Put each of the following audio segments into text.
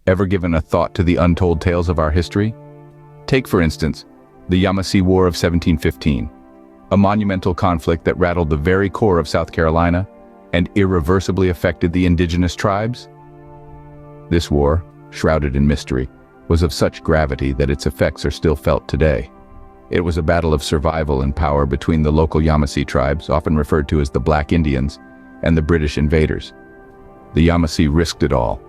Ever given a thought to the untold tales of our history? Take, for instance, the Yamasee War of 1715, a monumental conflict that rattled the very core of South Carolina and irreversibly affected the indigenous tribes. This war, shrouded in mystery, was of such gravity that its effects are still felt today. It was a battle of survival and power between the local Yamasee tribes, often referred to as the Black Indians, and the British invaders. The Yamasee risked it all,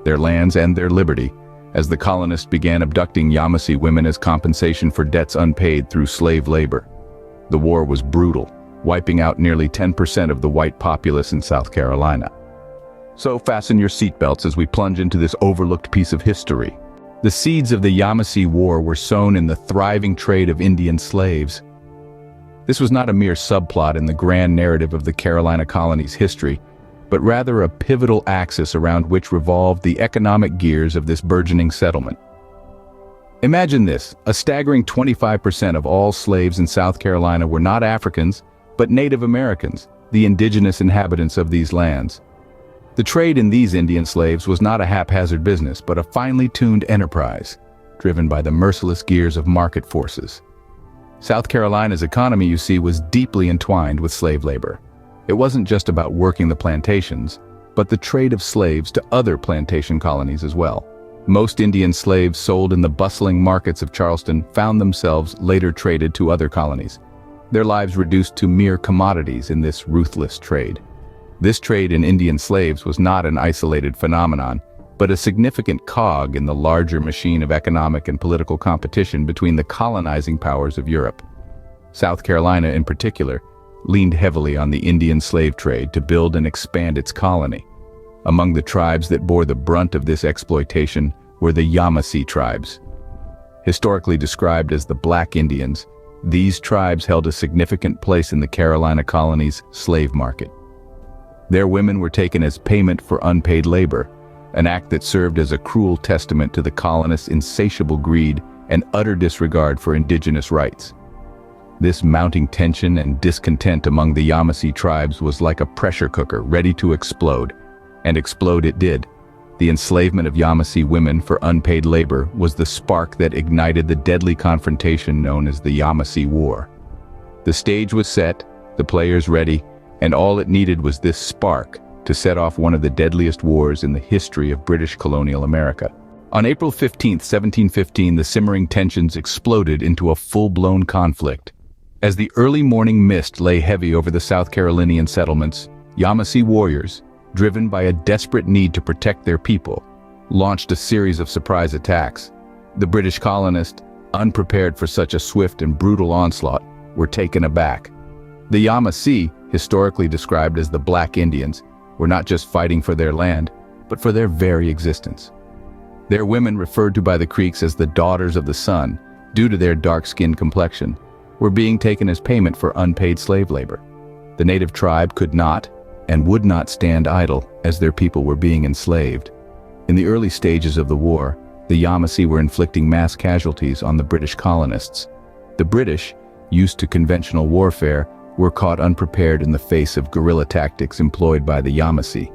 their lands and their liberty, as the colonists began abducting Yamasee women as compensation for debts unpaid through slave labor. The war was brutal, wiping out nearly 10% of the white populace in South Carolina. So fasten your seatbelts as we plunge into this overlooked piece of history. The seeds of the Yamasee War were sown in the thriving trade of Indian slaves. This was not a mere subplot in the grand narrative of the Carolina colony's history, but rather a pivotal axis around which revolved the economic gears of this burgeoning settlement. Imagine this: a staggering 25% of all slaves in South Carolina were not Africans, but Native Americans, the indigenous inhabitants of these lands. The trade in these Indian slaves was not a haphazard business, but a finely tuned enterprise, driven by the merciless gears of market forces. South Carolina's economy, you see, was deeply entwined with slave labor. It wasn't just about working the plantations, but the trade of slaves to other plantation colonies as well. Most Indian slaves sold in the bustling markets of Charleston found themselves later traded to other colonies, their lives reduced to mere commodities in this ruthless trade. This trade in Indian slaves was not an isolated phenomenon, but a significant cog in the larger machine of economic and political competition between the colonizing powers of Europe. South Carolina, in particular, leaned heavily on the Indian slave trade to build and expand its colony. Among the tribes that bore the brunt of this exploitation were the Yamasee tribes. Historically described as the Black Indians, these tribes held a significant place in the Carolina colony's slave market. Their women were taken as payment for unpaid labor, an act that served as a cruel testament to the colonists' insatiable greed and utter disregard for indigenous rights. This mounting tension and discontent among the Yamasee tribes was like a pressure cooker ready to explode, and explode it did. The enslavement of Yamasee women for unpaid labor was the spark that ignited the deadly confrontation known as the Yamasee War. The stage was set, the players ready, and all it needed was this spark to set off one of the deadliest wars in the history of British colonial America. On April 15, 1715, the simmering tensions exploded into a full-blown conflict. As the early morning mist lay heavy over the South Carolinian settlements, Yamasee warriors, driven by a desperate need to protect their people, launched a series of surprise attacks. The British colonists, unprepared for such a swift and brutal onslaught, were taken aback. The Yamasee, historically described as the Black Indians, were not just fighting for their land, but for their very existence. Their women, referred to by the Creeks as the Daughters of the Sun, due to their dark-skinned complexion, were being taken as payment for unpaid slave labor. The native tribe could not and would not stand idle as their people were being enslaved. In the early stages of the war, the Yamasee were inflicting mass casualties on the British colonists. The British, used to conventional warfare, were caught unprepared in the face of guerrilla tactics employed by the Yamasee.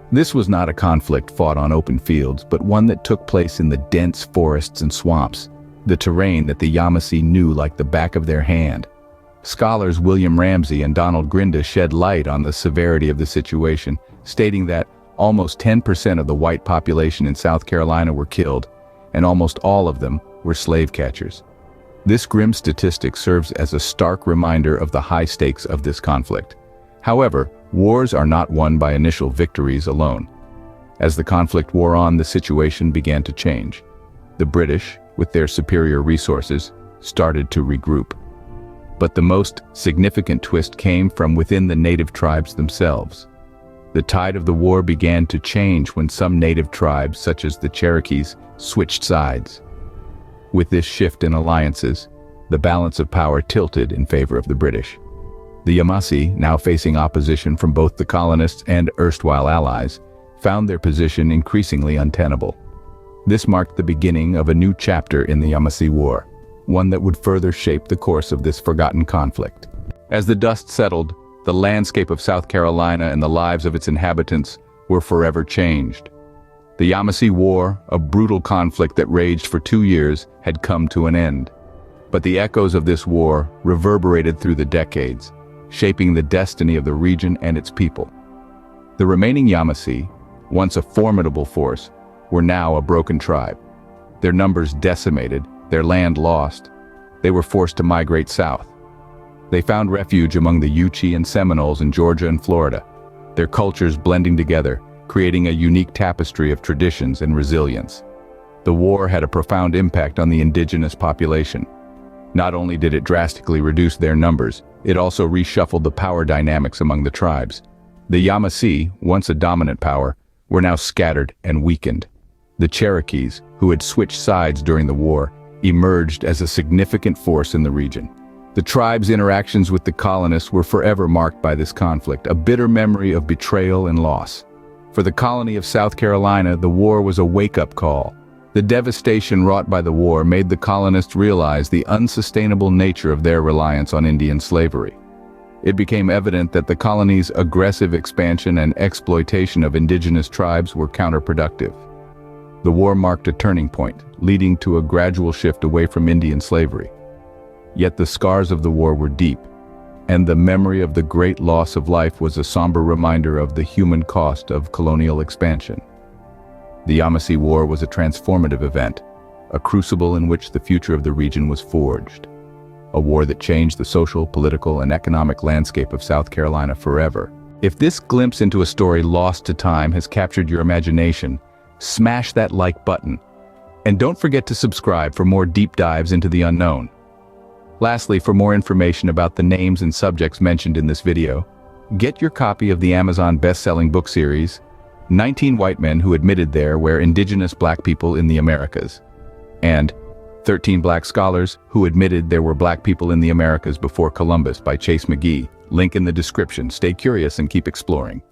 This was not a conflict fought on open fields, but one that took place in the dense forests and swamps, the terrain that the Yamasee knew like the back of their hand. Scholars William Ramsey and Donald Grinda shed light on the severity of the situation, stating that almost 10% of the white population in South Carolina were killed, and almost all of them were slave catchers. This grim statistic serves as a stark reminder of the high stakes of this conflict. However, wars are not won by initial victories alone. As the conflict wore on, the situation began to change. The British, with their superior resources, started to regroup. But the most significant twist came from within the native tribes themselves. The tide of the war began to change when some native tribes, such as the Cherokees, switched sides. With this shift in alliances, the balance of power tilted in favor of the British. The Yamasee, now facing opposition from both the colonists and erstwhile allies, found their position increasingly untenable. This marked the beginning of a new chapter in the Yamasee War, one that would further shape the course of this forgotten conflict. As the dust settled, the landscape of South Carolina and the lives of its inhabitants were forever changed. The The Yamasee War, a brutal conflict that raged for 2 years, had come to an end. But the echoes of this war reverberated through the decades, shaping the destiny of the region and its people. The remaining Yamasee, once a formidable force, were now a broken tribe. Their numbers decimated, their land lost. They were forced to migrate south. They found refuge among the Yuchi and Seminoles in Georgia and Florida, their cultures blending together, creating a unique tapestry of traditions and resilience. The war had a profound impact on the indigenous population. Not only did it drastically reduce their numbers, it also reshuffled the power dynamics among the tribes. The Yamasee, once a dominant power, were now scattered and weakened. The Cherokees, who had switched sides during the war, emerged as a significant force in the region. The tribe's interactions with the colonists were forever marked by this conflict, a bitter memory of betrayal and loss. For the colony of South Carolina, the war was a wake-up call. The devastation wrought by the war made the colonists realize the unsustainable nature of their reliance on Indian slavery. It became evident that the colony's aggressive expansion and exploitation of indigenous tribes were counterproductive. The war marked a turning point, leading to a gradual shift away from Indian slavery. Yet the scars of the war were deep, and the memory of the great loss of life was a somber reminder of the human cost of colonial expansion. The Yamasee War was a transformative event, a crucible in which the future of the region was forged. A war that changed the social, political, and economic landscape of South Carolina forever. If this glimpse into a story lost to time has captured your imagination, smash that like button. And don't forget to subscribe for more deep dives into the unknown. Lastly, for more information about the names and subjects mentioned in this video, get your copy of the Amazon best-selling book series, 19 White Men Who Admitted There Were Indigenous Black People in the Americas, and 13 Black Scholars Who Admitted There Were Black People in the Americas Before Columbus by Chase McGee. Link in the description. Stay curious and keep exploring.